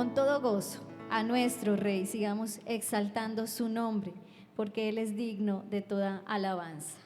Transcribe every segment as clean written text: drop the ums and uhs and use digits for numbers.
Con todo gozo a nuestro Rey, sigamos exaltando su nombre, porque Él es digno de toda alabanza.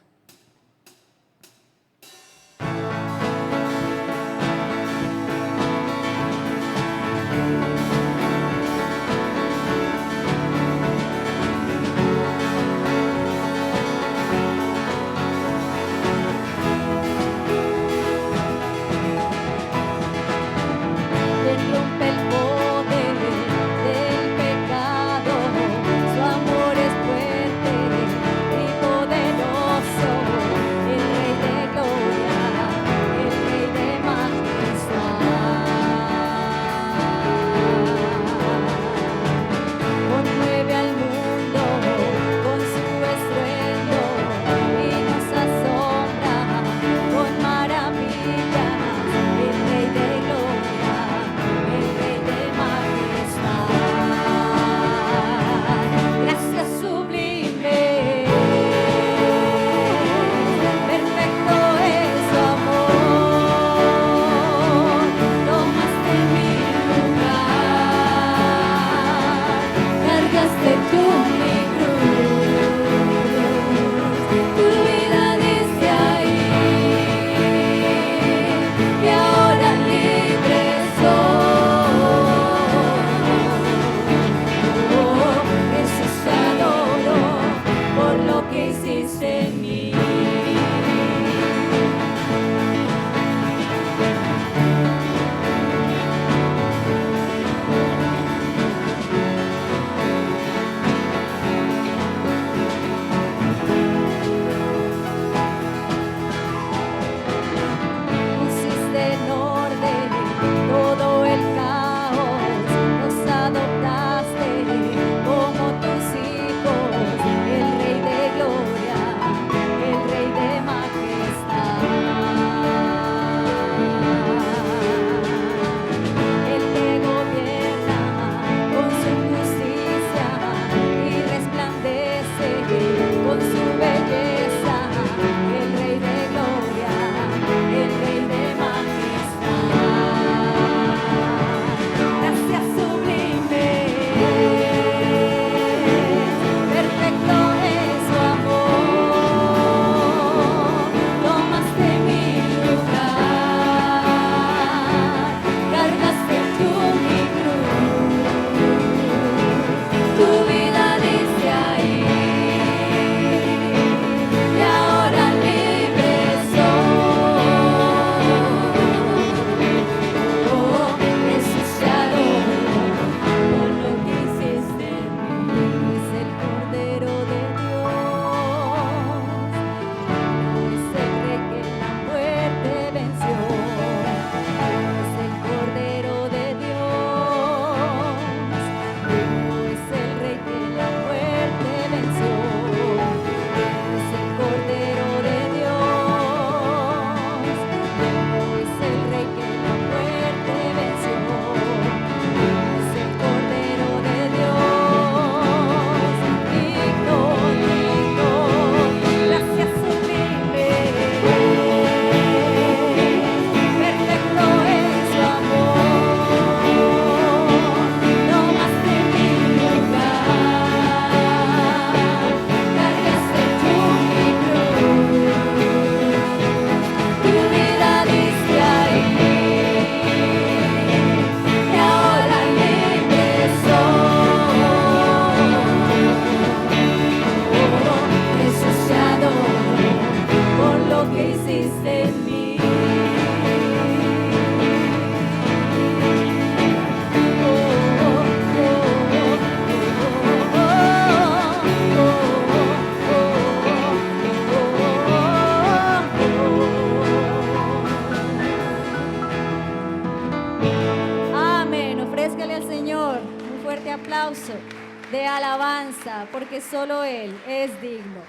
De alabanza, porque solo Él es digno.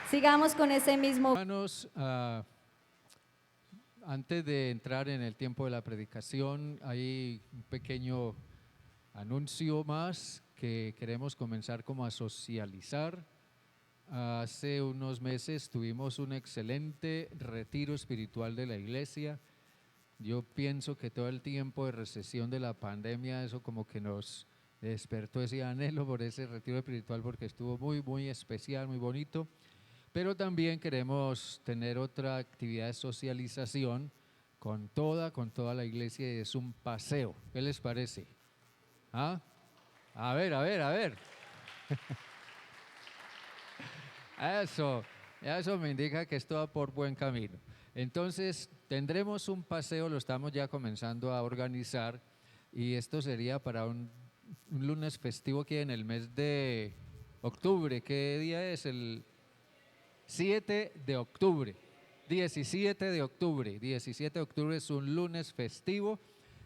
Sigamos con ese mismo. Hermanos, antes de entrar en el tiempo de la predicación, hay un pequeño anuncio más que queremos comenzar como a socializar. Hace unos meses tuvimos un excelente retiro espiritual de la iglesia, Yo pienso que todo el tiempo de recesión de la pandemia, eso como que nos despertó ese anhelo por ese retiro espiritual porque estuvo muy, muy especial, muy bonito. Pero también queremos tener otra actividad de socialización con toda la iglesia y es un paseo. ¿Qué les parece? ¿Ah? A ver, a ver, a ver. Eso me indica que esto va por buen camino. Entonces, tendremos un paseo, lo estamos ya comenzando a organizar y esto sería para un lunes festivo que en el mes de octubre. ¿Qué día es? El 7 de octubre. 17 de octubre. 17 de octubre es un lunes festivo.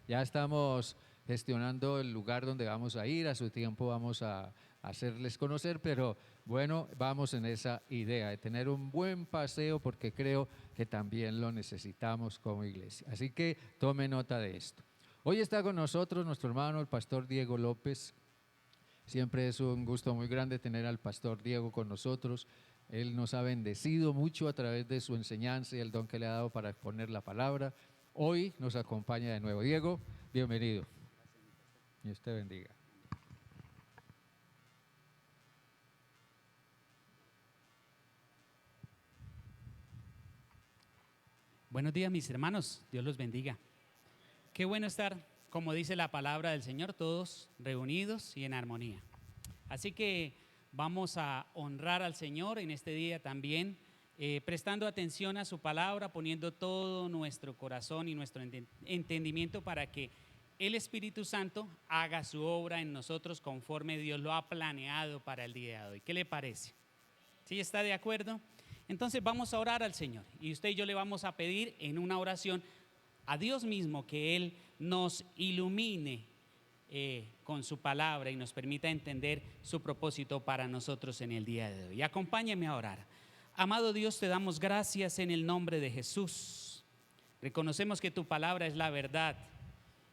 Ya estamos gestionando el lugar donde vamos a ir. A su tiempo vamos a hacerles conocer, pero bueno, vamos en esa idea de tener un buen paseo porque creo que también lo necesitamos como iglesia. Así que tome nota de esto. Hoy está con nosotros nuestro hermano, el pastor Diego López. Siempre es un gusto muy grande tener al pastor Diego con nosotros. Él nos ha bendecido mucho a través de su enseñanza y el don que le ha dado para exponer la palabra. Hoy nos acompaña de nuevo. Diego, bienvenido. Dios te bendiga. Buenos días, mis hermanos, Dios los bendiga. Qué bueno estar, como dice la palabra del Señor, todos reunidos y en armonía. Así que vamos a honrar al Señor en este día también, prestando atención a su palabra, poniendo todo nuestro corazón y nuestro entendimiento para que el Espíritu Santo haga su obra en nosotros conforme Dios lo ha planeado para el día de hoy. ¿Qué le parece? ¿Sí está de acuerdo? Entonces vamos a orar al Señor y usted y yo le vamos a pedir en una oración a Dios mismo que Él nos ilumine con su palabra y nos permita entender su propósito para nosotros en el día de hoy. Acompáñame a orar. Amado Dios, te damos gracias en el nombre de Jesús. Reconocemos que tu palabra es la verdad,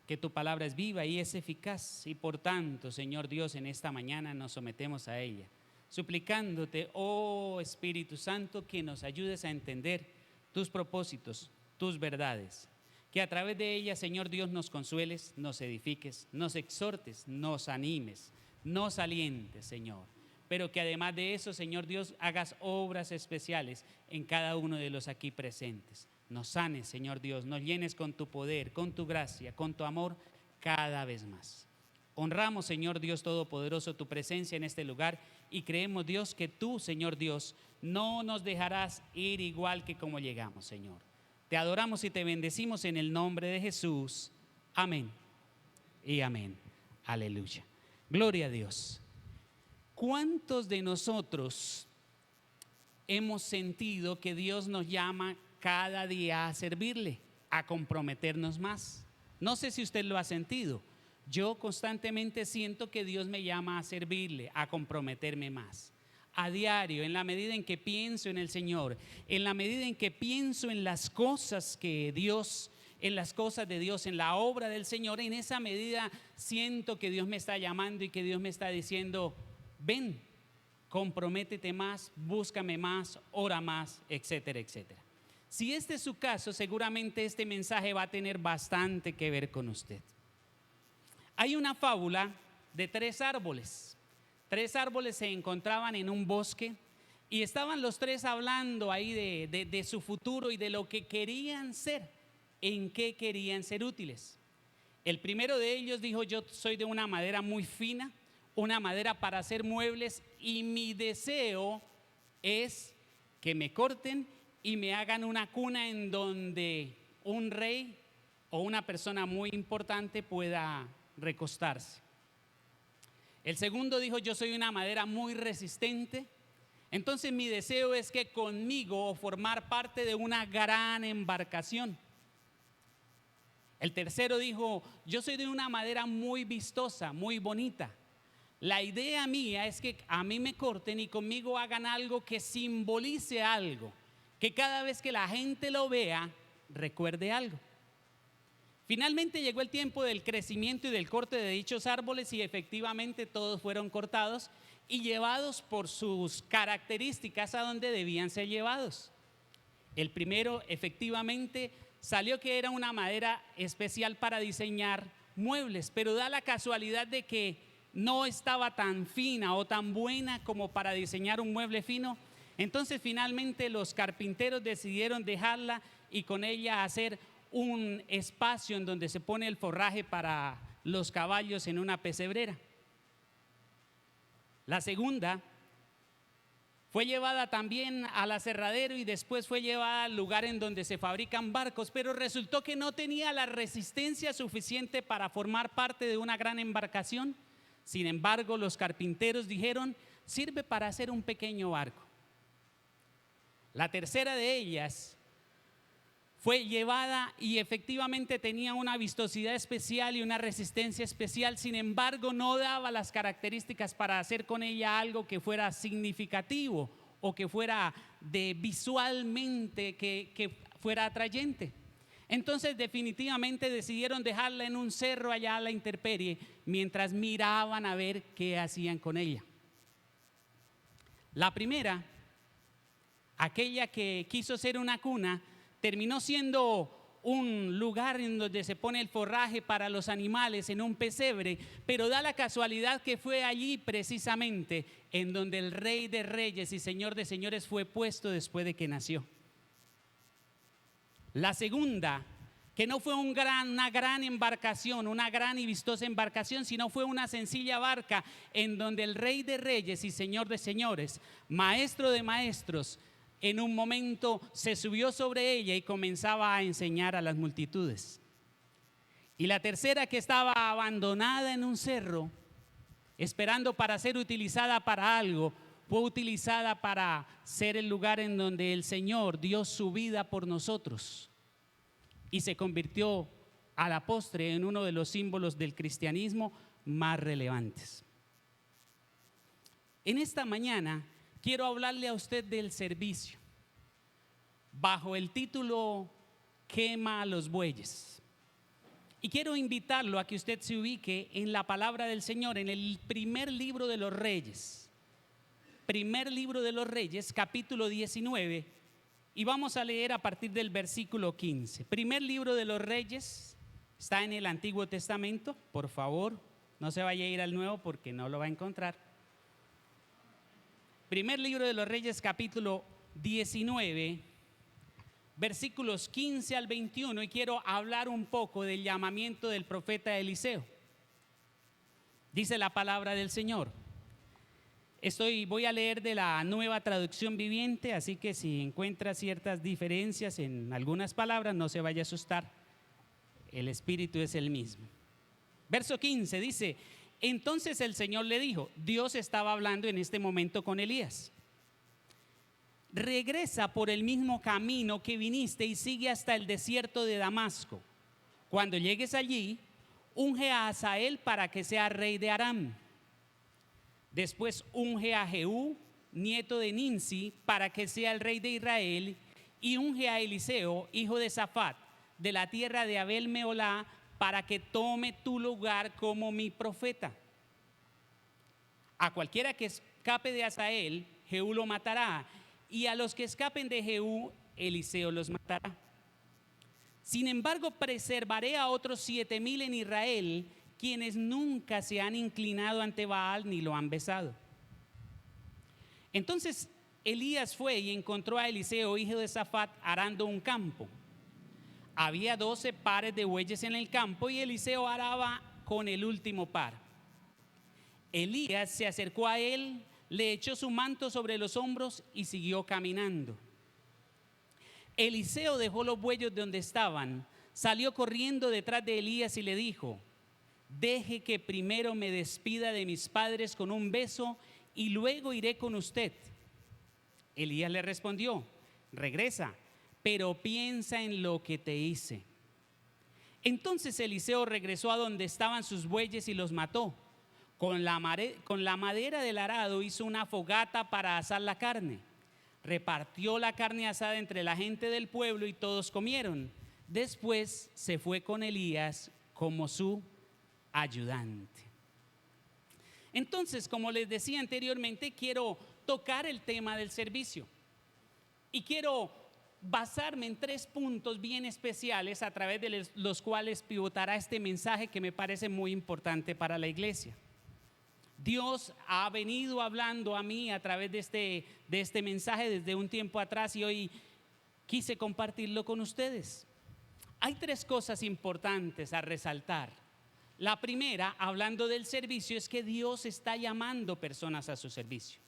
que tu palabra es viva y es eficaz y por tanto, Señor Dios, en esta mañana nos sometemos a ella, suplicándote, oh Espíritu Santo, que nos ayudes a entender tus propósitos, tus verdades, que a través de ella, Señor Dios, nos consueles, nos edifiques, nos exhortes, nos animes, nos alientes, Señor. Pero que además de eso, Señor Dios, hagas obras especiales en cada uno de los aquí presentes. Nos sanes, Señor Dios, nos llenes con tu poder, con tu gracia, con tu amor cada vez más. Honramos, Señor Dios Todopoderoso, tu presencia en este lugar y creemos, Dios, que tú, Señor Dios, no nos dejarás ir igual que como llegamos, Señor. Te adoramos y te bendecimos en el nombre de Jesús. Amén y amén. Aleluya. Gloria a Dios. ¿Cuántos de nosotros hemos sentido que Dios nos llama cada día a servirle, a comprometernos más? No sé si usted lo ha sentido. Yo constantemente siento que Dios me llama a servirle, a comprometerme más. A diario, en la medida en que pienso en el Señor, en la medida en que pienso en las cosas que Dios, en las cosas de Dios, en la obra del Señor, en esa medida siento que Dios me está llamando y que Dios me está diciendo, ven, comprométete más, búscame más, ora más, etcétera, etcétera. Si este es su caso, seguramente este mensaje va a tener bastante que ver con usted. Hay una fábula de tres árboles. Tres árboles se encontraban en un bosque y estaban los tres hablando ahí de su futuro y de lo que querían ser, en qué querían ser útiles. El primero de ellos dijo, yo soy de una madera muy fina, una madera para hacer muebles y mi deseo es que me corten y me hagan una cuna en donde un rey o una persona muy importante pueda recostarse. El segundo dijo, yo soy una madera muy resistente, entonces mi deseo es que conmigo o formar parte de una gran embarcación. El tercero dijo, yo soy de una madera muy vistosa, muy bonita. La idea mía es que a mí me corten y conmigo hagan algo que simbolice algo, que cada vez que la gente lo vea, recuerde algo. Finalmente llegó el tiempo del crecimiento y del corte de dichos árboles y efectivamente todos fueron cortados y llevados por sus características a donde debían ser llevados. El primero efectivamente salió que era una madera especial para diseñar muebles, pero da la casualidad de que no estaba tan fina o tan buena como para diseñar un mueble fino. Entonces finalmente los carpinteros decidieron dejarla y con ella hacer un espacio en donde se pone el forraje para los caballos en una pesebrera. La segunda fue llevada también al aserradero y después fue llevada al lugar en donde se fabrican barcos, pero resultó que no tenía la resistencia suficiente para formar parte de una gran embarcación. Sin embargo, los carpinteros dijeron, sirve para hacer un pequeño barco. La tercera de ellas fue llevada y efectivamente tenía una vistosidad especial y una resistencia especial. Sin embargo, no daba las características para hacer con ella algo que fuera significativo o que fuera visualmente que fuera atrayente. Entonces definitivamente decidieron dejarla en un cerro allá a la intemperie mientras miraban a ver qué hacían con ella. La primera, aquella que quiso ser una cuna, terminó siendo un lugar en donde se pone el forraje para los animales en un pesebre, pero da la casualidad que fue allí precisamente en donde el Rey de Reyes y Señor de Señores fue puesto después de que nació. La segunda, que no fue una gran embarcación, una gran y vistosa embarcación, sino fue una sencilla barca en donde el Rey de Reyes y Señor de Señores, Maestro de Maestros, en un momento se subió sobre ella y comenzaba a enseñar a las multitudes. Y la tercera, que estaba abandonada en un cerro, esperando para ser utilizada para algo, fue utilizada para ser el lugar en donde el Señor dio su vida por nosotros y se convirtió a la postre en uno de los símbolos del cristianismo más relevantes. En esta mañana quiero hablarle a usted del servicio bajo el título Quema a los bueyes. Y quiero invitarlo a que usted se ubique en la palabra del Señor, en el primer libro de los Reyes. Primer libro de los Reyes, capítulo 19, y vamos a leer a partir del versículo 15. Primer libro de los Reyes, está en el Antiguo Testamento, por favor, no se vaya a ir al Nuevo porque no lo va a encontrar. Primer libro de los Reyes, capítulo 19, versículos 15 al 21, y quiero hablar un poco del llamamiento del profeta Eliseo. Dice la palabra del Señor. Voy a leer de la Nueva Traducción Viviente, así que si encuentra ciertas diferencias en algunas palabras, no se vaya a asustar. El espíritu es el mismo. Verso 15 dice: entonces el Señor le dijo, Dios estaba hablando en este momento con Elías: regresa por el mismo camino que viniste y sigue hasta el desierto de Damasco. Cuando llegues allí, unge a Hazael para que sea rey de Aram. Después unge a Jehú, nieto de Ninsi, para que sea el rey de Israel, y unge a Eliseo, hijo de Safat, de la tierra de Abel Meolá, para que tome tu lugar como mi profeta. A cualquiera que escape de Hazael, Jehú lo matará, y a los que escapen de Jehú, Eliseo los matará. Sin embargo, preservaré a otros 7,000 en Israel, quienes nunca se han inclinado ante Baal ni lo han besado. Entonces Elías fue y encontró a Eliseo, hijo de Safat, arando un campo. Había 12 pares de bueyes en el campo y Eliseo araba con el último par. Elías se acercó a él, le echó su manto sobre los hombros y siguió caminando. Eliseo dejó los bueyes donde estaban, salió corriendo detrás de Elías y le dijo: deje que primero me despida de mis padres con un beso y luego iré con usted. Elías le respondió: regresa, pero piensa en lo que te hice. Entonces Eliseo regresó a donde estaban sus bueyes y los mató. Con la madera del arado hizo una fogata para asar la carne. Repartió la carne asada entre la gente del pueblo y todos comieron. Después se fue con Elías como su ayudante. Entonces, como les decía anteriormente, quiero tocar el tema del servicio y quiero basarme en 3 puntos bien especiales a través de los cuales pivotará este mensaje que me parece muy importante para la iglesia. Dios ha venido hablando a mí a través de este mensaje desde un tiempo atrás y hoy quise compartirlo con ustedes. Hay 3 cosas importantes a resaltar. La primera, hablando del servicio, es que Dios está llamando personas a su servicio.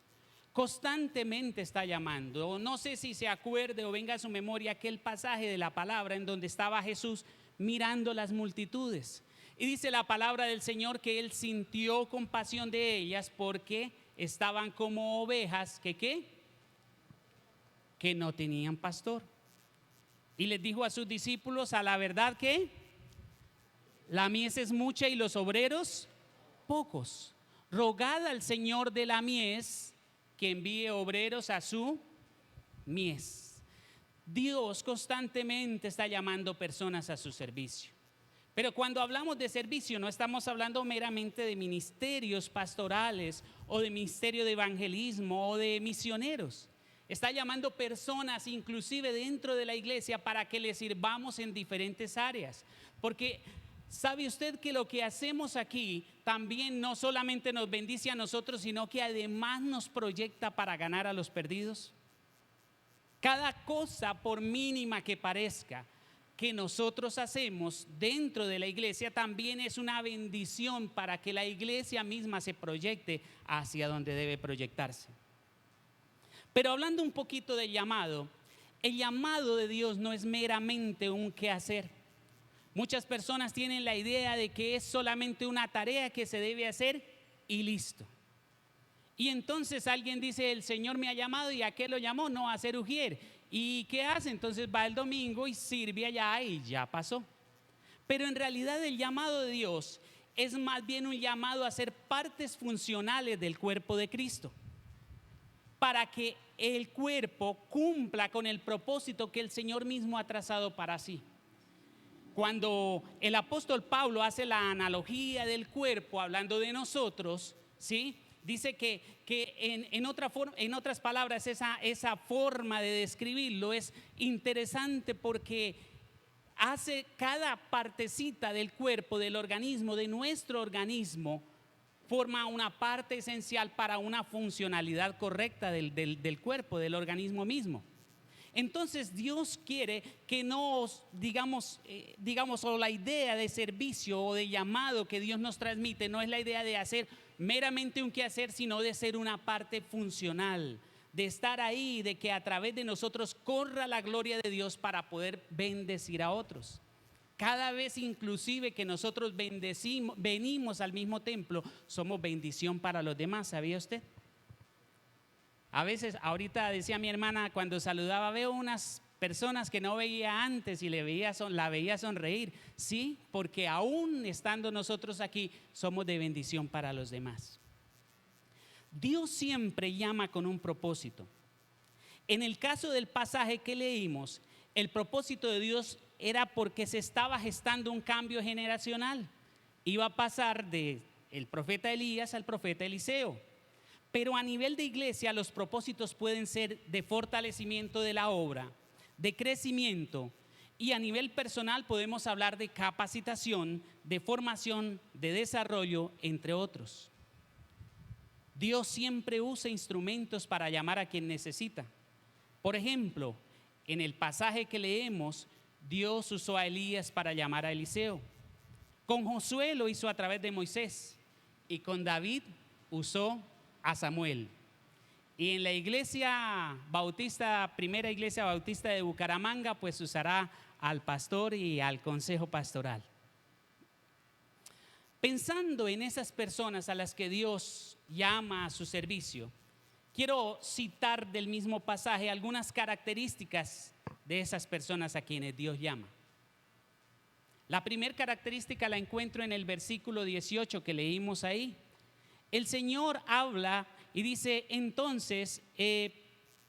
Constantemente está llamando. No sé si se acuerde o venga a su memoria aquel pasaje de la palabra en donde estaba Jesús mirando las multitudes. Y dice la palabra del Señor que Él sintió compasión de ellas porque estaban como ovejas que no tenían pastor. Y les dijo a sus discípulos: a la verdad que la mies es mucha y los obreros pocos. Rogad al Señor de la mies que envíe obreros a su mies. Dios constantemente está llamando personas a su servicio. Pero cuando hablamos de servicio no estamos hablando meramente de ministerios pastorales o de ministerio de evangelismo o de misioneros. Está llamando personas inclusive dentro de la iglesia para que le sirvamos en diferentes áreas. Porque ¿sabe usted que lo que hacemos aquí también no solamente nos bendice a nosotros, sino que además nos proyecta para ganar a los perdidos? Cada cosa, por mínima que parezca, que nosotros hacemos dentro de la iglesia también es una bendición para que la iglesia misma se proyecte hacia donde debe proyectarse. Pero hablando un poquito del llamado, el llamado de Dios no es meramente un quehacer. Muchas personas tienen la idea de que es solamente una tarea que se debe hacer y listo. Y entonces alguien dice: el Señor me ha llamado. ¿Y a qué lo llamó? No, a hacer ujier. ¿Y qué hace? Entonces va el domingo y sirve allá y ya pasó. Pero en realidad el llamado de Dios es más bien un llamado a ser partes funcionales del cuerpo de Cristo, para que el cuerpo cumpla con el propósito que el Señor mismo ha trazado para sí. Cuando el apóstol Pablo hace la analogía del cuerpo hablando de nosotros, ¿sí?, dice que en otras palabras esa forma de describirlo es interesante porque hace cada partecita del cuerpo, del organismo, de nuestro organismo, forma una parte esencial para una funcionalidad correcta del cuerpo, del organismo mismo. Entonces Dios quiere que nos digamos, o la idea de servicio o de llamado que Dios nos transmite no es la idea de hacer meramente un quehacer, sino de ser una parte funcional, de estar ahí, de que a través de nosotros corra la gloria de Dios para poder bendecir a otros. Cada vez inclusive que nosotros venimos al mismo templo, somos bendición para los demás, ¿sabía usted? A veces, ahorita decía mi hermana cuando saludaba, veo unas personas que no veía antes y la veía sonreír. Sí, porque aún estando nosotros aquí, somos de bendición para los demás. Dios siempre llama con un propósito. En el caso del pasaje que leímos, el propósito de Dios era porque se estaba gestando un cambio generacional. Iba a pasar del profeta Elías al profeta Eliseo. Pero a nivel de iglesia los propósitos pueden ser de fortalecimiento de la obra, de crecimiento, y a nivel personal podemos hablar de capacitación, de formación, de desarrollo, entre otros. Dios siempre usa instrumentos para llamar a quien necesita. Por ejemplo, en el pasaje que leemos, Dios usó a Elías para llamar a Eliseo. Con Josué lo hizo a través de Moisés y con David usó a Samuel. Y en la iglesia bautista, primera iglesia bautista de Bucaramanga, pues usará al pastor y al consejo pastoral. Pensando en esas personas a las que Dios llama a su servicio, quiero citar del mismo pasaje algunas características de esas personas a quienes Dios llama. La primera característica la encuentro en el versículo 18 que leímos ahí. El Señor habla y dice entonces,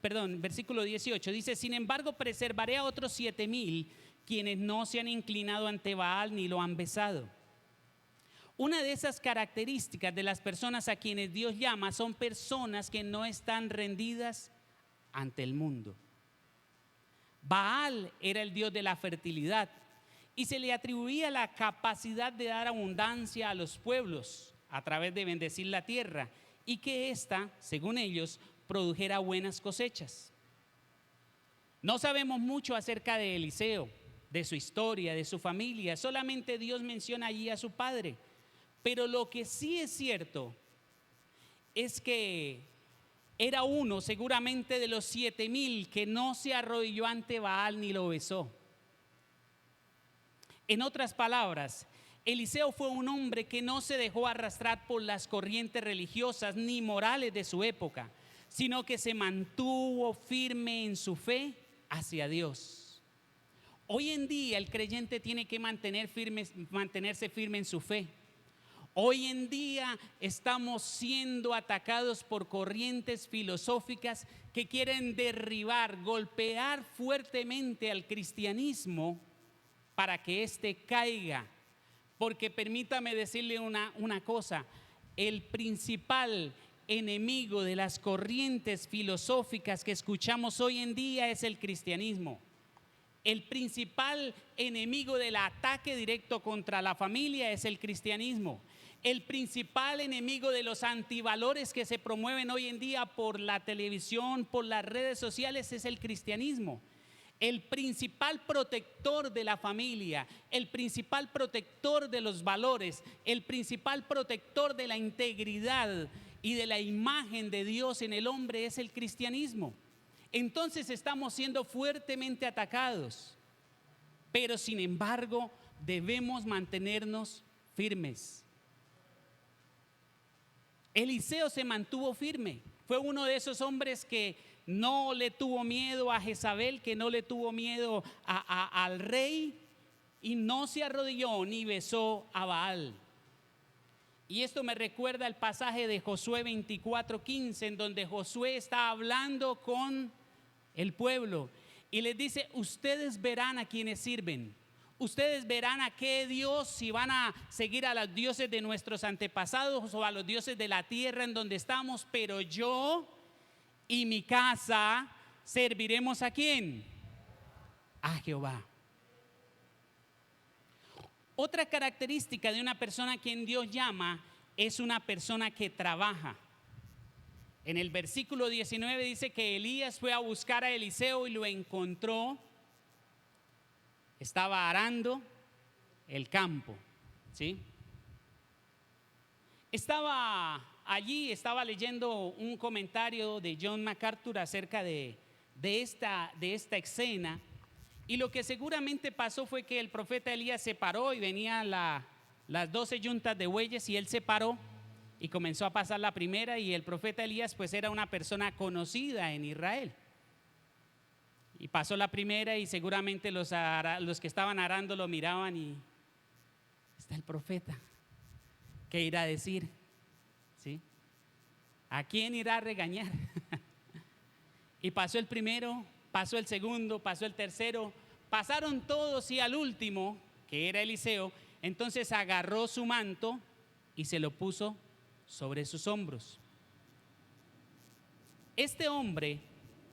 versículo 18, dice: sin embargo preservaré a otros 7,000 quienes no se han inclinado ante Baal ni lo han besado. Una de esas características de las personas a quienes Dios llama son personas que no están rendidas ante el mundo. Baal era el dios de la fertilidad y se le atribuía la capacidad de dar abundancia a los pueblos a través de bendecir la tierra y que ésta, según ellos, produjera buenas cosechas. No sabemos mucho acerca de Eliseo, de su historia, de su familia, solamente Dios menciona allí a su padre. Pero lo que sí es cierto es que era uno seguramente de los 7,000 que no se arrodilló ante Baal ni lo besó. En otras palabras, Eliseo fue un hombre que no se dejó arrastrar por las corrientes religiosas ni morales de su época, sino que se mantuvo firme en su fe hacia Dios. Hoy en día el creyente tiene que mantenerse firme en su fe. Hoy en día estamos siendo atacados por corrientes filosóficas que quieren derribar, golpear fuertemente al cristianismo para que éste caiga. Porque permítame decirle una cosa, el principal enemigo de las corrientes filosóficas que escuchamos hoy en día es el cristianismo. El principal enemigo del ataque directo contra la familia es el cristianismo. El principal enemigo de los antivalores que se promueven hoy en día por la televisión, por las redes sociales, es el cristianismo. El principal protector de la familia, el principal protector de los valores, el principal protector de la integridad y de la imagen de Dios en el hombre es el cristianismo. Entonces estamos siendo fuertemente atacados, pero sin embargo debemos mantenernos firmes. Eliseo se mantuvo firme, fue uno de esos hombres que no le tuvo miedo a Jezabel, que no le tuvo miedo al rey y no se arrodilló ni besó a Baal. Y esto me recuerda el pasaje de Josué 24:15, en donde Josué está hablando con el pueblo y les dice: ustedes verán a quienes sirven, ustedes verán a qué Dios, si van a seguir a los dioses de nuestros antepasados o a los dioses de la tierra en donde estamos, pero yo y mi casa serviremos ¿a quién? A Jehová. Otra característica de una persona a quien Dios llama es una persona que trabaja. En el versículo 19 dice que Elías fue a buscar a Eliseo y lo encontró. Estaba arando el campo, ¿sí? Estaba leyendo un comentario de John MacArthur acerca de esta escena. Y lo que seguramente pasó fue que el profeta Elías se paró y venían las 12 yuntas de bueyes y él se paró y comenzó a pasar la primera, y el profeta Elías pues era una persona conocida en Israel. Y pasó la primera y seguramente los que estaban arando lo miraban y está el profeta. ¿Qué irá a decir? ¿Sí? ¿A quién irá a regañar? Y pasó el primero, pasó el segundo, pasó el tercero, pasaron todos y al último, que era Eliseo, entonces agarró su manto y se lo puso sobre sus hombros. Este hombre,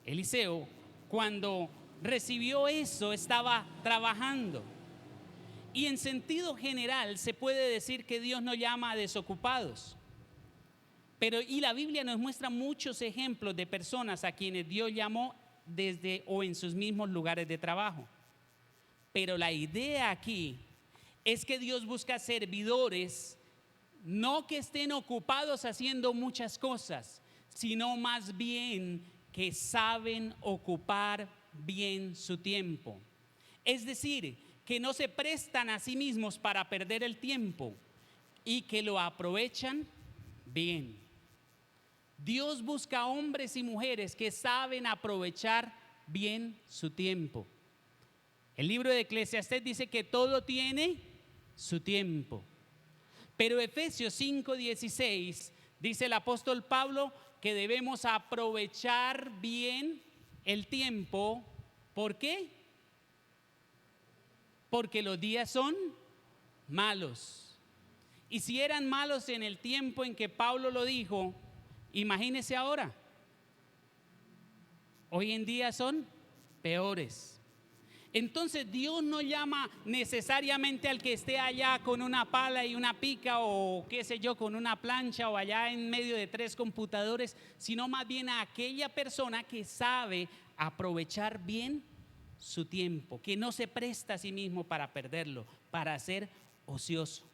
Eliseo, cuando recibió eso, estaba trabajando. Y en sentido general se puede decir que Dios no llama a desocupados. Y la Biblia nos muestra muchos ejemplos de personas a quienes Dios llamó desde o en sus mismos lugares de trabajo. Pero la idea aquí es que Dios busca servidores, no que estén ocupados haciendo muchas cosas, sino más bien que saben ocupar bien su tiempo. Es decir, que no se prestan a sí mismos para perder el tiempo y que lo aprovechan bien. Dios busca hombres y mujeres que saben aprovechar bien su tiempo. El libro de Eclesiastés dice que todo tiene su tiempo. Pero Efesios 5:16 dice el apóstol Pablo que debemos aprovechar bien el tiempo. ¿Por qué? Porque los días son malos. Y si eran malos en el tiempo en que Pablo lo dijo, imagínese ahora. Hoy en día son peores. Entonces Dios no llama necesariamente al que esté allá con una pala y una pica o qué sé yo, con una plancha o allá en medio de 3 computadores, sino más bien a aquella persona que sabe aprovechar bien su tiempo, que no se presta a sí mismo para perderlo, para ser ocioso.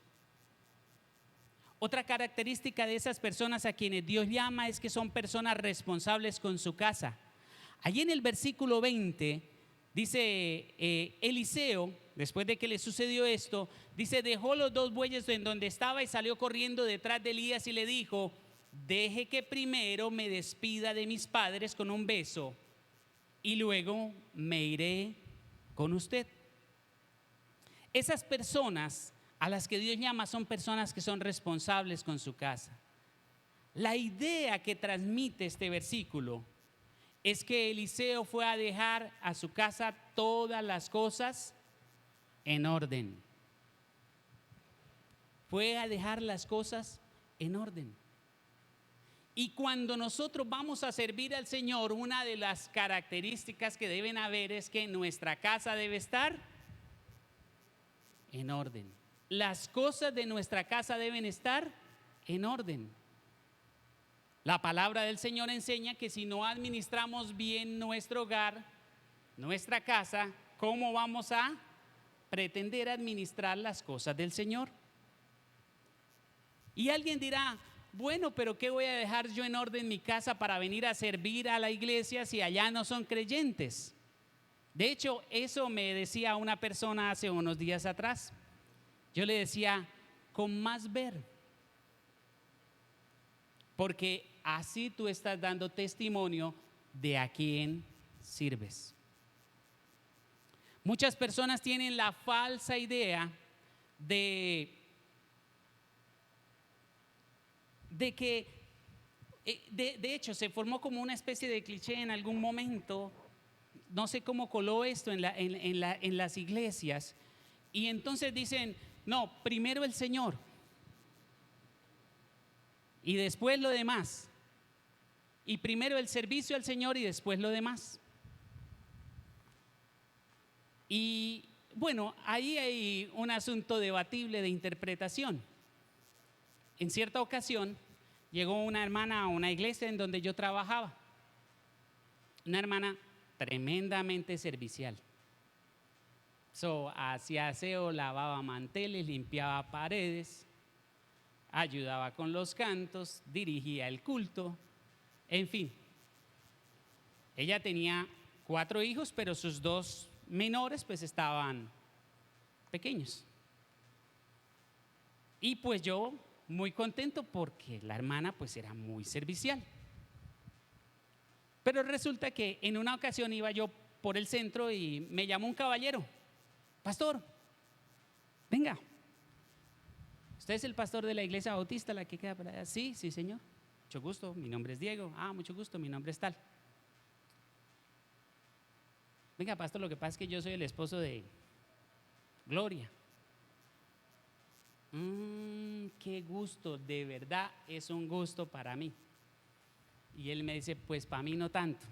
Otra característica de esas personas a quienes Dios llama es que son personas responsables con su casa. Allí en el versículo 20 dice Eliseo, después de que le sucedió esto, dice: dejó los 2 bueyes en donde estaba y salió corriendo detrás de Elías y le dijo: deje que primero me despida de mis padres con un beso y luego me iré con usted. Esas personas a las que Dios llama son personas que son responsables con su casa. La idea que transmite este versículo es que Eliseo fue a dejar a su casa todas las cosas en orden. Fue a dejar las cosas en orden. Y cuando nosotros vamos a servir al Señor, una de las características que deben haber es que nuestra casa debe estar en orden. Las cosas de nuestra casa deben estar en orden. La palabra del Señor enseña que si no administramos bien nuestro hogar, nuestra casa, ¿cómo vamos a pretender administrar las cosas del Señor? Y alguien dirá: bueno, pero ¿qué voy a dejar yo en orden mi casa para venir a servir a la iglesia si allá no son creyentes? De hecho, eso me decía una persona hace unos días atrás. Yo le decía: con más ver, porque así tú estás dando testimonio de a quién sirves. Muchas personas tienen la falsa idea de que, de hecho, se formó como una especie de cliché en algún momento. No sé cómo coló esto en las iglesias. Y entonces dicen: no, primero el Señor y después lo demás. Y primero el servicio al Señor y después lo demás. Y bueno, ahí hay un asunto debatible de interpretación. En cierta ocasión llegó una hermana a una iglesia en donde yo trabajaba. Una hermana tremendamente servicial. Hacía aseo, lavaba manteles, limpiaba paredes, ayudaba con los cantos, dirigía el culto, en fin. Ella tenía 4 hijos, pero sus 2 menores pues estaban pequeños. Y pues yo muy contento porque la hermana pues era muy servicial. Pero resulta que en una ocasión iba yo por el centro y me llamó un caballero: pastor, venga, ¿usted es el pastor de la iglesia bautista, la que queda por allá? Sí, sí, señor. Mucho gusto, mi nombre es Diego. Ah, mucho gusto, mi nombre es tal. Venga, pastor, lo que pasa es que yo soy el esposo de Gloria. Qué gusto, de verdad es un gusto para mí. Y él me dice: pues para mí no tanto.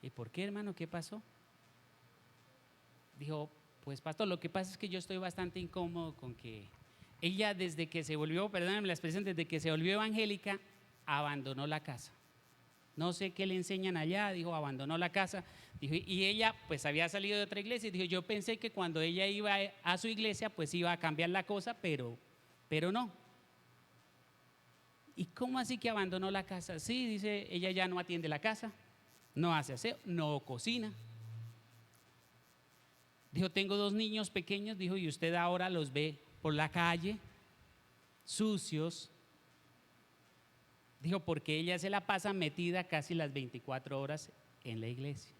¿Y por qué, hermano? ¿Qué pasó? Dijo: pues pastor, lo que pasa es que yo estoy bastante incómodo con que ella, desde que se volvió, perdónenme la expresión, desde que se volvió evangélica, abandonó la casa. No sé qué le enseñan allá, dijo, abandonó la casa. Dijo, y ella pues había salido de otra iglesia y dijo: yo pensé que cuando ella iba a su iglesia pues iba a cambiar la cosa, pero no. ¿Y cómo así que abandonó la casa? Sí, dice, ella ya no atiende la casa, no hace aseo, no cocina. Dijo: tengo 2 niños pequeños, dijo, y usted ahora los ve por la calle, sucios. Dijo: porque ella se la pasa metida casi las 24 horas en la iglesia.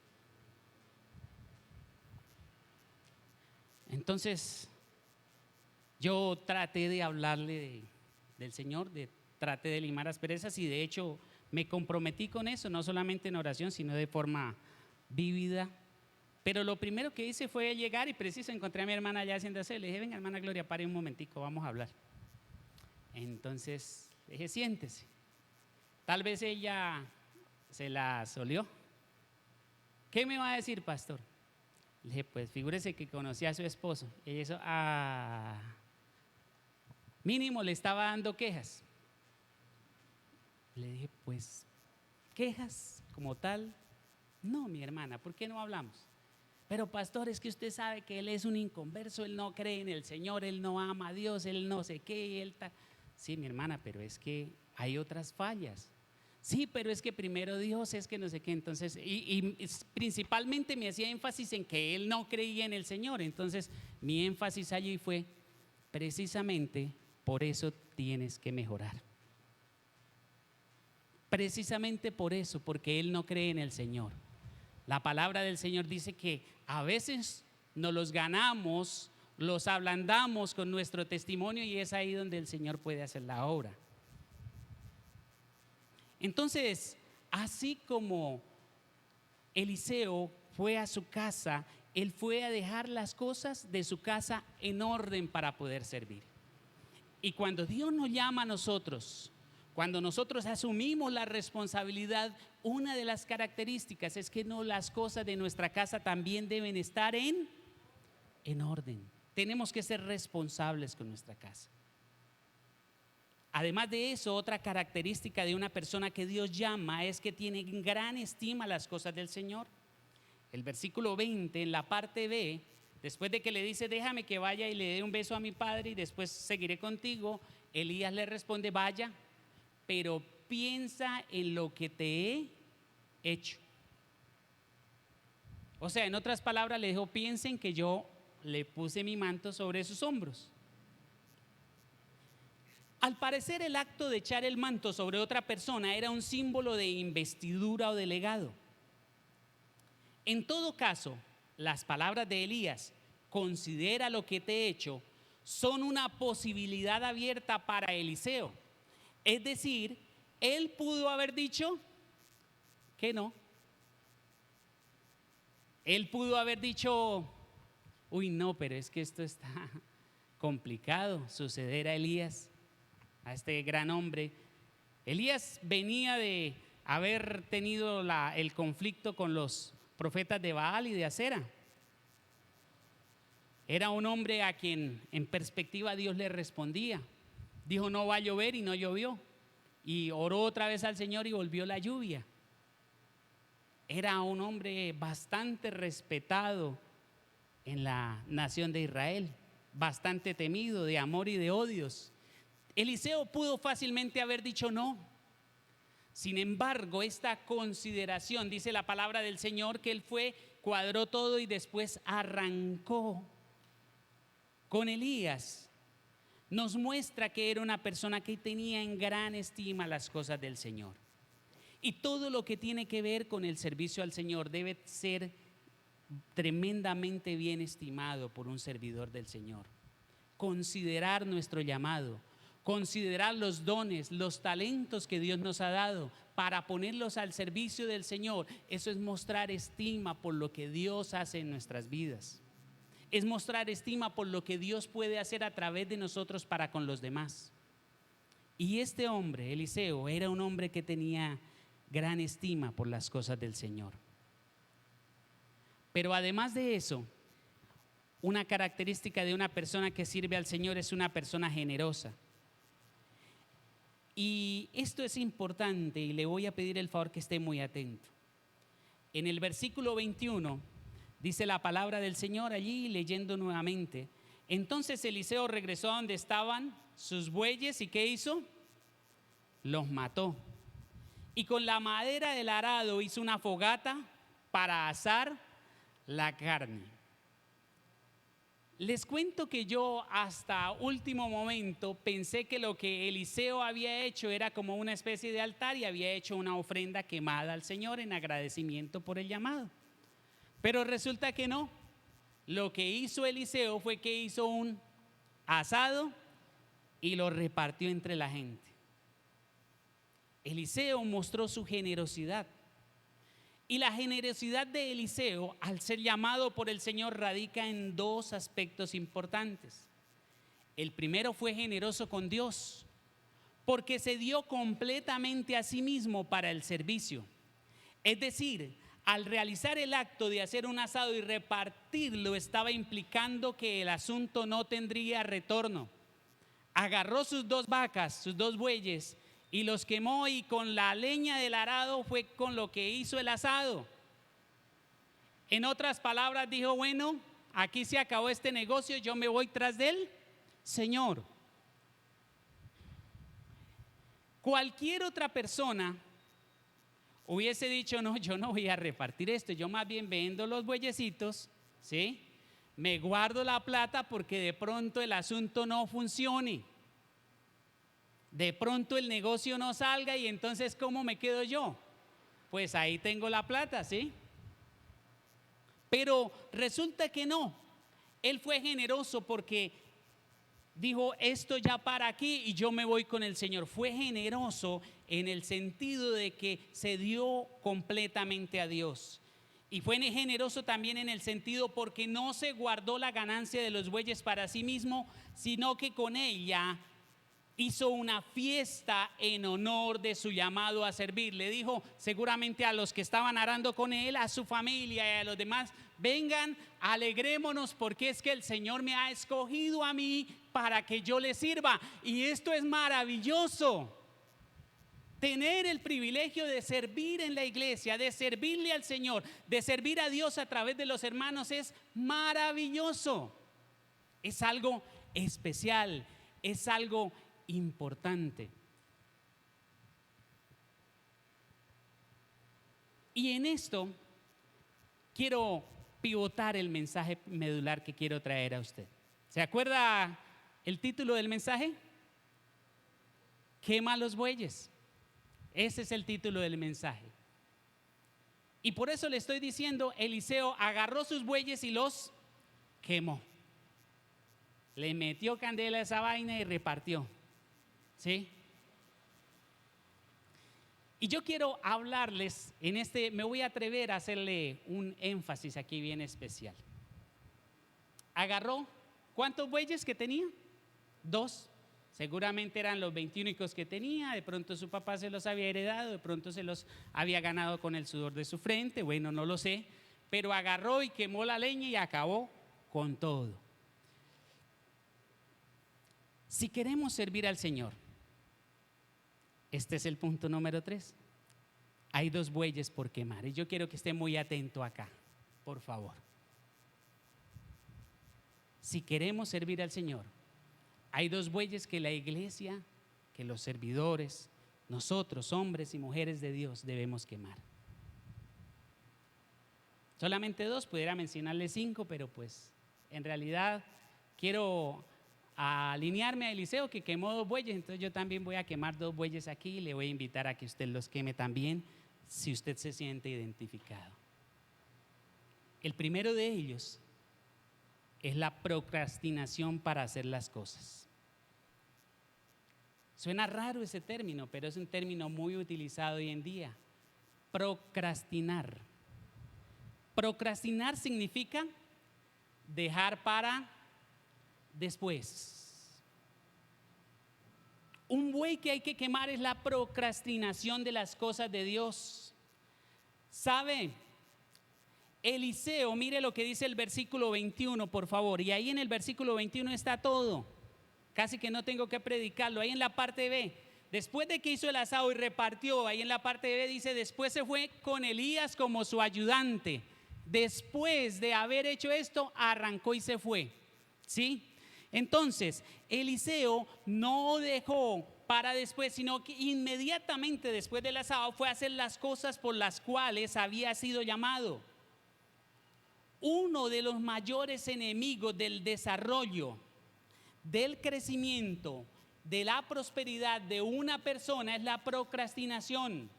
Entonces, yo traté de hablarle del Señor, traté de limar asperezas y de hecho me comprometí con eso, no solamente en oración, sino de forma vívida. Pero lo primero que hice fue llegar y preciso encontré a mi hermana allá haciendo aseo. Le dije: venga, hermana Gloria, pare un momentico, vamos a hablar. Entonces le dije: siéntese. Tal vez ella se la solió. ¿Qué me va a decir, pastor? Le dije, pues figúrese que conocí a su esposo. Y eso, mínimo le estaba dando quejas. Le dije, pues, quejas como tal. No, mi hermana, ¿por qué no hablamos? Pero pastor, es que usted sabe que él es un inconverso, él no cree en el Señor, él no ama a Dios, él no sé qué, él tal. Sí, mi hermana, pero es que hay otras fallas. Sí, pero es que primero Dios es que no sé qué. Entonces, principalmente me hacía énfasis en que él no creía en el Señor. Entonces, mi énfasis allí fue, precisamente por eso tienes que mejorar. Precisamente por eso, porque él no cree en el Señor. La palabra del Señor dice que a veces nos los ganamos, los ablandamos con nuestro testimonio y es ahí donde el Señor puede hacer la obra. Entonces, así como Eliseo fue a su casa, él fue a dejar las cosas de su casa en orden para poder servir. Y cuando Dios nos llama a nosotros, cuando nosotros asumimos la responsabilidad, una de las características es que no, las cosas de nuestra casa también deben estar en orden. Tenemos que ser responsables con nuestra casa. Además de eso, otra característica de una persona que Dios llama es que tiene en gran estima las cosas del Señor. El versículo 20, en la parte B, después de que le dice, déjame que vaya y le dé un beso a mi padre y después seguiré contigo, Elías le responde, vaya, pero piensa en lo que te he hecho. O sea, en otras palabras, le dijo, piensen que yo le puse mi manto sobre sus hombros. Al parecer, el acto de echar el manto sobre otra persona era un símbolo de investidura o de legado. En todo caso, las palabras de Elías, considera lo que te he hecho, son una posibilidad abierta para Eliseo. Es decir, él pudo haber dicho que no. Él pudo haber dicho, uy, no, pero es que esto está complicado, suceder a Elías, a este gran hombre. Elías venía de haber tenido el conflicto con los profetas de Baal y de Acera. Era un hombre a quien en perspectiva Dios le respondía. Dijo, no va a llover y no llovió. Y oró otra vez al Señor y volvió la lluvia. Era un hombre bastante respetado en la nación de Israel, bastante temido de amor y de odios. Eliseo pudo fácilmente haber dicho no. Sin embargo, esta consideración, dice la palabra del Señor, que él fue, cuadró todo y después arrancó con Elías. Nos muestra que era una persona que tenía en gran estima las cosas del Señor. Y todo lo que tiene que ver con el servicio al Señor debe ser tremendamente bien estimado por un servidor del Señor. Considerar nuestro llamado, considerar los dones, los talentos que Dios nos ha dado para ponerlos al servicio del Señor. Eso es mostrar estima por lo que Dios hace en nuestras vidas. Es mostrar estima por lo que Dios puede hacer a través de nosotros para con los demás. Y este hombre, Eliseo, era un hombre que tenía gran estima por las cosas del Señor. Pero además de eso, una característica de una persona que sirve al Señor es una persona generosa. Y esto es importante y le voy a pedir el favor que esté muy atento. En el versículo 21 dice la palabra del Señor allí, leyendo nuevamente. Entonces Eliseo regresó a donde estaban sus bueyes y ¿qué hizo? Los mató. Y con la madera del arado hizo una fogata para asar la carne. Les cuento que yo hasta último momento pensé que lo que Eliseo había hecho era como una especie de altar y había hecho una ofrenda quemada al Señor en agradecimiento por el llamado. Pero resulta que no. Lo que hizo Eliseo fue que hizo un asado y lo repartió entre la gente. Eliseo mostró su generosidad. Y la generosidad de Eliseo, al ser llamado por el Señor, radica en dos aspectos importantes. El primero fue generoso con Dios, porque se dio completamente a sí mismo para el servicio. Es decir, al realizar el acto de hacer un asado y repartirlo, estaba implicando que el asunto no tendría retorno. Agarró sus 2 vacas, sus 2 bueyes, y los quemó, y con la leña del arado fue con lo que hizo el asado. En otras palabras, dijo: bueno, aquí se acabó este negocio, yo me voy tras del Señor. Cualquier otra persona hubiese dicho: no, yo no voy a repartir esto, yo más bien vendo los bueyecitos, ¿sí? Me guardo la plata porque de pronto el asunto no funcione. De pronto el negocio no salga, y entonces ¿cómo me quedo yo? Pues ahí tengo la plata, ¿sí? Pero resulta que no. Él fue generoso porque dijo: esto ya para aquí y yo me voy con el Señor. Fue generoso en el sentido de que se dio completamente a Dios. Y fue generoso también en el sentido porque no se guardó la ganancia de los bueyes para sí mismo, sino que con ella hizo una fiesta en honor de su llamado a servir. Le dijo seguramente a los que estaban arando con él, a su familia y a los demás: vengan, alegrémonos, porque es que el Señor me ha escogido a mí para que yo le sirva. Y esto es maravilloso. Tener el privilegio de servir en la iglesia, de servirle al Señor, de servir a Dios a través de los hermanos, es maravilloso. Es algo especial, es algo importante. Y en esto quiero pivotar el mensaje medular que quiero traer a usted. ¿Se acuerda el título del mensaje? Quema los bueyes. Ese es el título del mensaje. Y por eso le estoy diciendo: Eliseo agarró sus bueyes y los quemó. Le metió candela a esa vaina y repartió. ¿Sí? Y yo quiero hablarles me voy a atrever a hacerle un énfasis aquí bien especial. Agarró, ¿cuántos bueyes que tenía? 2. Seguramente eran los 21 que tenía. De pronto su papá se los había heredado, de pronto se los había ganado con el sudor de su frente, bueno, no lo sé. Pero agarró y quemó la leña y acabó con todo. Si queremos servir al Señor, este es el punto número 3. Hay 2 bueyes por quemar, y yo quiero que esté muy atento acá, por favor. Si queremos servir al Señor, hay 2 bueyes que la iglesia, que los servidores, nosotros, hombres y mujeres de Dios, debemos quemar. Solamente 2, pudiera mencionarle 5, pero pues en realidad quiero alinearme a Eliseo, que quemó 2 bueyes, entonces yo también voy a quemar 2 bueyes aquí, y le voy a invitar a que usted los queme también, si usted se siente identificado. El primero de ellos es la procrastinación para hacer las cosas. Suena raro ese término, pero es un término muy utilizado hoy en día. Procrastinar. Procrastinar significa dejar para después. Un buey que hay que quemar es la procrastinación de las cosas de Dios. ¿Sabe? Eliseo, mire lo que dice el versículo 21, por favor. Y ahí en el versículo 21 está todo. Casi que no tengo que predicarlo. Ahí en la parte B, después de que hizo el asado y repartió, ahí en la parte B dice: después se fue con Elías como su ayudante. Después de haber hecho esto, arrancó y se fue. ¿Sí? Entonces, Eliseo no dejó para después, sino que inmediatamente después del asado fue a hacer las cosas por las cuales había sido llamado. Uno de los mayores enemigos del desarrollo, del crecimiento, de la prosperidad de una persona es la procrastinación.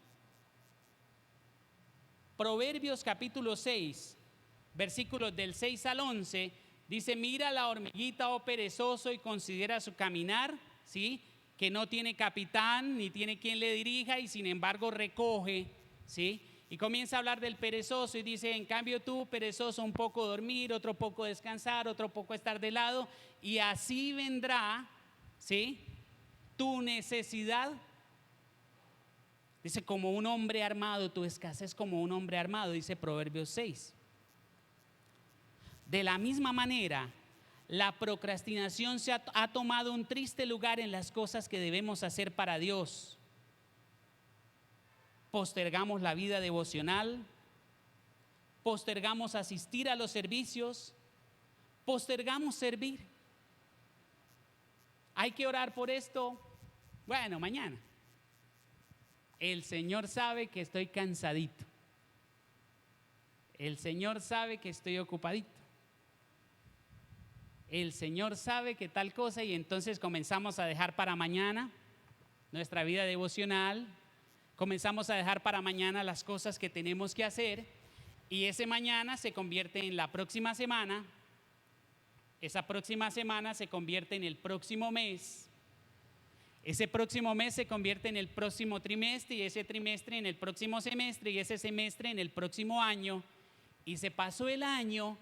Proverbios capítulo 6, versículos del 6 al 11, dice: mira la hormiguita, oh perezoso, y considera su caminar, ¿sí? Que no tiene capitán ni tiene quien le dirija, y sin embargo recoge, ¿sí? Y comienza a hablar del perezoso y dice: en cambio tú, perezoso, un poco dormir, otro poco descansar, otro poco estar de lado, y así vendrá, ¿sí?, tu necesidad Dice, como un hombre armado, tu escasez como un hombre armado, dice Proverbios 6. De la misma manera, la procrastinación ha tomado un triste lugar en las cosas que debemos hacer para Dios. Postergamos la vida devocional, postergamos asistir a los servicios, postergamos servir. Hay que orar por esto. Bueno, mañana. El Señor sabe que estoy cansadito. El Señor sabe que estoy ocupadito. El Señor sabe que tal cosa, y entonces comenzamos a dejar para mañana nuestra vida devocional, comenzamos a dejar para mañana las cosas que tenemos que hacer, y ese mañana se convierte en la próxima semana, esa próxima semana se convierte en el próximo mes, ese próximo mes se convierte en el próximo trimestre, y ese trimestre en el próximo semestre, y ese semestre en el próximo año, y se pasó el año.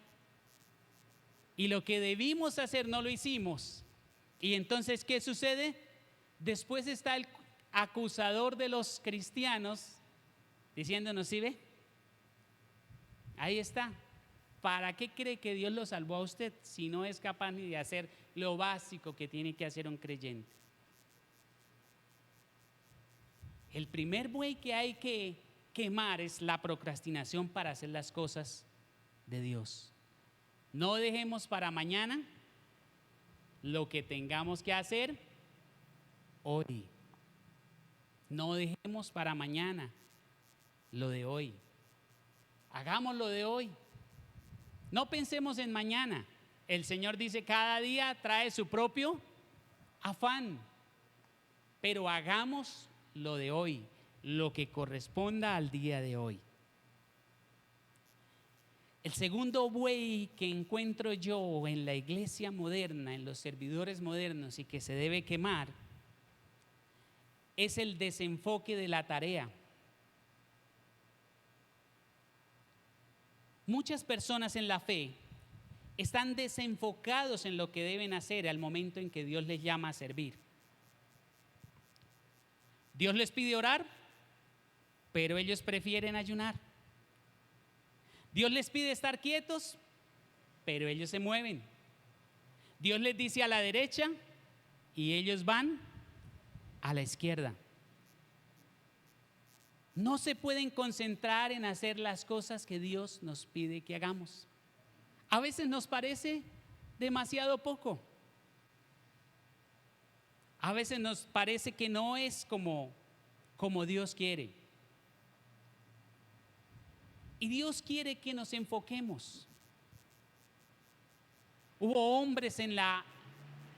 Y lo que debimos hacer no lo hicimos. Y entonces, ¿qué sucede? Después está el acusador de los cristianos diciéndonos, ¿sí ve? Ahí está. ¿Para qué cree que Dios lo salvó a usted si no es capaz ni de hacer lo básico que tiene que hacer un creyente? El primer buey que hay que quemar es la procrastinación para hacer las cosas de Dios. No dejemos para mañana lo que tengamos que hacer hoy. No dejemos para mañana lo de hoy. Hagamos lo de hoy. No pensemos en mañana. El Señor dice, cada día trae su propio afán. Pero hagamos lo de hoy, lo que corresponda al día de hoy. El segundo buey que encuentro yo en la iglesia moderna, en los servidores modernos, y que se debe quemar, es el desenfoque de la tarea. Muchas personas en la fe están desenfocados en lo que deben hacer al momento en que Dios les llama a servir. Dios les pide orar, pero ellos prefieren ayunar. Dios les pide estar quietos, pero ellos se mueven. Dios les dice a la derecha y ellos van a la izquierda. No se pueden concentrar en hacer las cosas que Dios nos pide que hagamos. A veces nos parece demasiado poco. A veces nos parece que no es como Dios quiere. Y Dios quiere que nos enfoquemos. Hubo hombres en la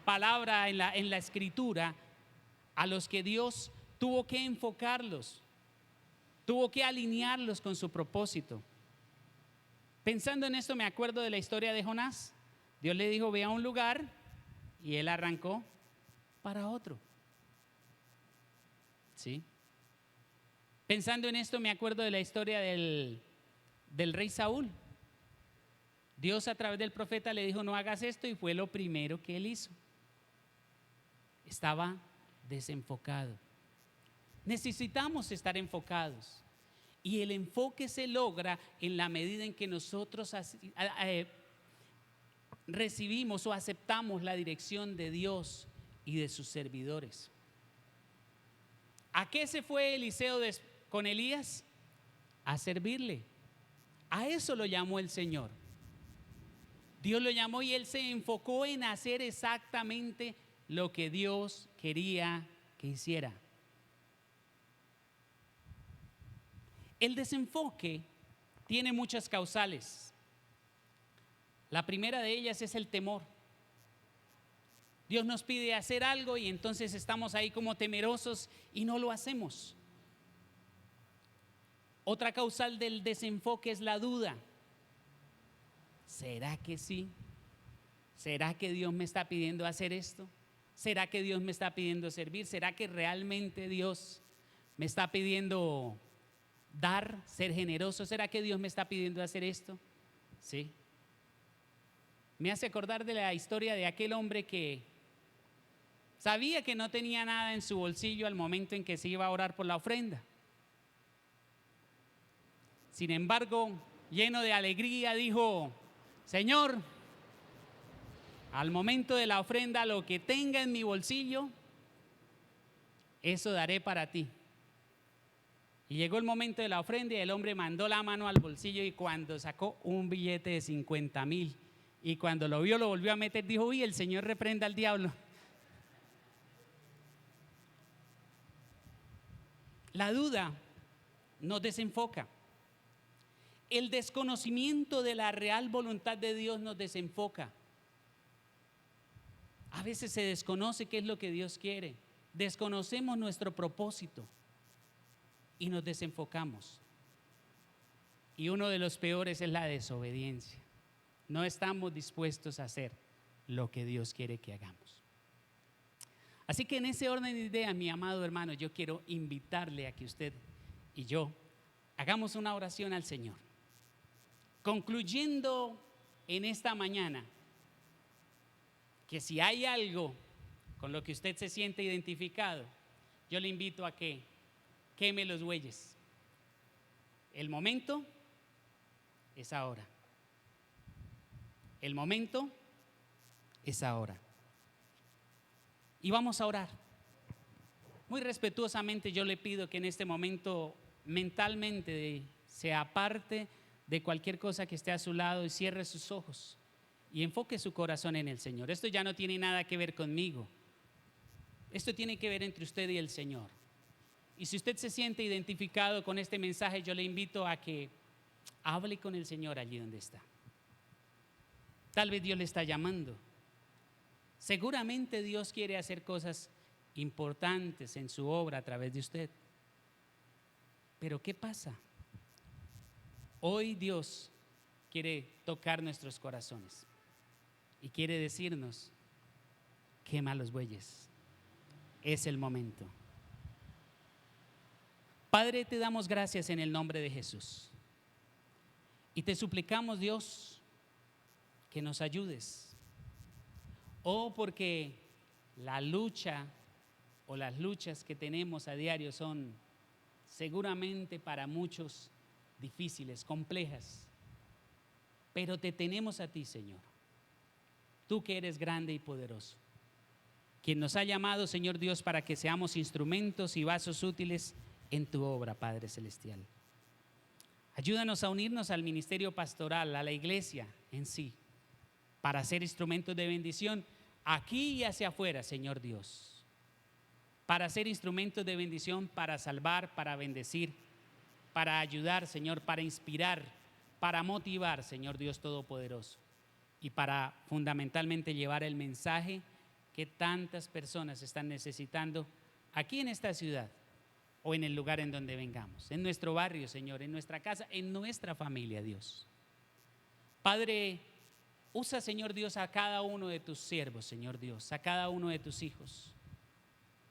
palabra, en la escritura, a los que Dios tuvo que enfocarlos, tuvo que alinearlos con su propósito. Pensando en esto, me acuerdo de la historia de Jonás. Dios le dijo, ve a un lugar, y él arrancó para otro. ¿Sí? Pensando en esto, me acuerdo de la historia del rey Saúl. Dios a través del profeta le dijo, no hagas esto, y fue lo primero que él hizo. Estaba desenfocado. Necesitamos estar enfocados, y el enfoque se logra en la medida en que nosotros recibimos o aceptamos la dirección de Dios y de sus servidores. ¿A qué se fue Eliseo con Elías? A servirle. A eso lo llamó el Señor. Dios lo llamó y él se enfocó en hacer exactamente lo que Dios quería que hiciera. El desenfoque tiene muchas causales. La primera de ellas es el temor. Dios nos pide hacer algo y entonces estamos ahí como temerosos y no lo hacemos. Otra causal del desenfoque es la duda. ¿Será que sí? ¿Será que Dios me está pidiendo hacer esto? ¿Será que Dios me está pidiendo servir? ¿Será que realmente Dios me está pidiendo dar, ser generoso? ¿Será que Dios me está pidiendo hacer esto? Sí. Me hace acordar de la historia de aquel hombre que sabía que no tenía nada en su bolsillo al momento en que se iba a orar por la ofrenda. Sin embargo, lleno de alegría, dijo: Señor, al momento de la ofrenda, lo que tenga en mi bolsillo, eso daré para ti. Y llegó el momento de la ofrenda y el hombre mandó la mano al bolsillo, y cuando sacó un billete de 50,000, y cuando lo vio, lo volvió a meter, dijo: uy, el Señor reprenda al diablo. La duda nos desenfoca. El desconocimiento de la real voluntad de Dios nos desenfoca. A veces se desconoce qué es lo que Dios quiere. Desconocemos nuestro propósito y nos desenfocamos. Y uno de los peores es la desobediencia. No estamos dispuestos a hacer lo que Dios quiere que hagamos. Así que en ese orden de ideas, mi amado hermano, yo quiero invitarle a que usted y yo hagamos una oración al Señor, concluyendo en esta mañana que si hay algo con lo que usted se siente identificado, yo le invito a que queme los bueyes. El momento es ahora. El momento es ahora. Y vamos a orar. Muy respetuosamente yo le pido que en este momento mentalmente se aparte de cualquier cosa que esté a su lado y cierre sus ojos y enfoque su corazón en el Señor. Esto ya no tiene nada que ver conmigo. Esto tiene que ver entre usted y el Señor. Y si usted se siente identificado con este mensaje, yo le invito a que hable con el Señor allí donde está. Tal vez Dios le está llamando. Seguramente Dios quiere hacer cosas importantes en su obra a través de usted. Pero ¿qué pasa? Hoy Dios quiere tocar nuestros corazones y quiere decirnos: quema los bueyes. Es el momento. Padre, te damos gracias en el nombre de Jesús. Y te suplicamos, Dios, que nos ayudes. Porque la lucha o las luchas que tenemos a diario son seguramente para muchos difíciles, complejas. Pero te tenemos a ti, Señor. Tú que eres grande y poderoso. Quien nos ha llamado, Señor Dios, para que seamos instrumentos y vasos útiles en tu obra, Padre Celestial. Ayúdanos a unirnos al ministerio pastoral, a la iglesia en sí, para ser instrumentos de bendición aquí y hacia afuera, Señor Dios. Para ser instrumentos de bendición, para salvar, para bendecir, para ayudar, Señor, para inspirar, para motivar, Señor Dios Todopoderoso. Y para fundamentalmente llevar el mensaje que tantas personas están necesitando aquí en esta ciudad o en el lugar en donde vengamos, en nuestro barrio, Señor, en nuestra casa, en nuestra familia, Dios. Padre, usa, Señor Dios, a cada uno de tus siervos, Señor Dios, a cada uno de tus hijos.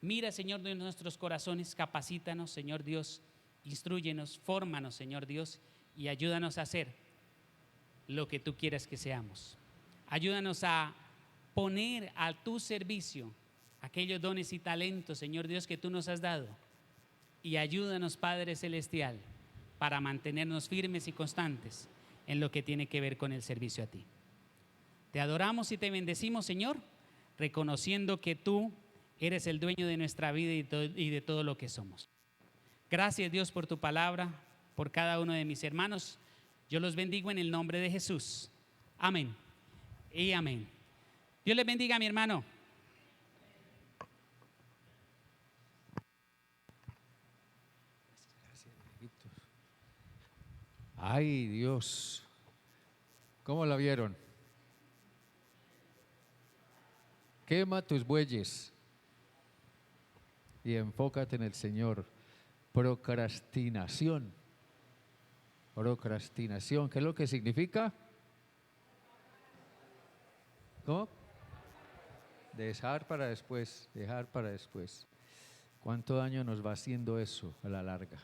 Mira, Señor, de nuestros corazones, capacítanos, Señor Dios, instrúyenos, fórmanos, Señor Dios, y ayúdanos a hacer lo que tú quieras que seamos. Ayúdanos a poner a tu servicio aquellos dones y talentos, Señor Dios, que tú nos has dado. Y ayúdanos, Padre Celestial, para mantenernos firmes y constantes en lo que tiene que ver con el servicio a ti. Te adoramos y te bendecimos, Señor, reconociendo que tú eres el dueño de nuestra vida y de todo lo que somos. Gracias, Dios, por tu palabra, por cada uno de mis hermanos. Yo los bendigo en el nombre de Jesús. Amén y amén. Dios les bendiga, mi hermano. Ay, Dios. ¿Cómo la vieron? Quema tus bueyes y enfócate en el Señor. Procrastinación. Procrastinación, ¿qué es lo que significa? ¿Cómo? Dejar para después, dejar para después. ¿Cuánto daño nos va haciendo eso a la larga?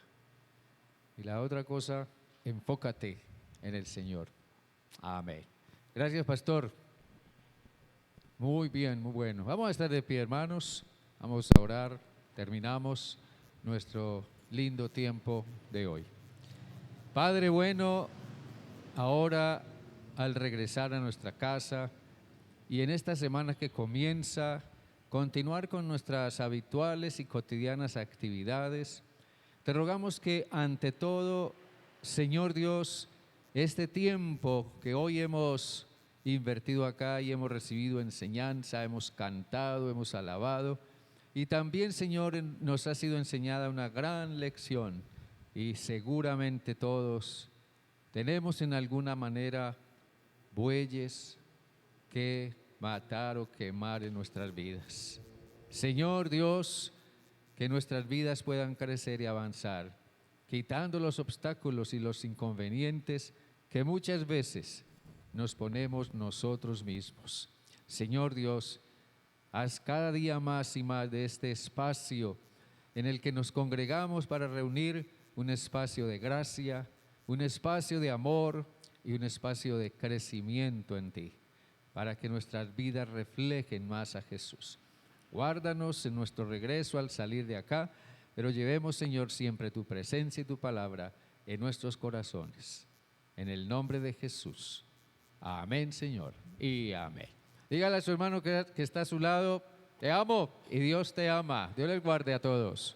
Y la otra cosa, enfócate en el Señor. Amén. Gracias, pastor. Muy bien, muy bueno. Vamos a estar de pie, hermanos. Vamos a orar. Terminamos nuestro lindo tiempo de hoy. Padre bueno, ahora al regresar a nuestra casa y en esta semana que comienza, continuar con nuestras habituales y cotidianas actividades, te rogamos que ante todo, Señor Dios, este tiempo que hoy hemos invertido acá y hemos recibido enseñanza, hemos cantado, hemos alabado, y también, Señor, nos ha sido enseñada una gran lección y seguramente todos tenemos en alguna manera bueyes que matar o quemar en nuestras vidas. Señor Dios, que nuestras vidas puedan crecer y avanzar, quitando los obstáculos y los inconvenientes que muchas veces nos ponemos nosotros mismos. Señor Dios, haz cada día más y más de este espacio en el que nos congregamos para reunir un espacio de gracia, un espacio de amor y un espacio de crecimiento en ti, para que nuestras vidas reflejen más a Jesús. Guárdanos en nuestro regreso al salir de acá, pero llevemos, Señor, siempre tu presencia y tu palabra en nuestros corazones. En el nombre de Jesús. Amén, Señor, y amén. Dígale a su hermano que está a su lado, te amo y Dios te ama. Dios les guarde a todos.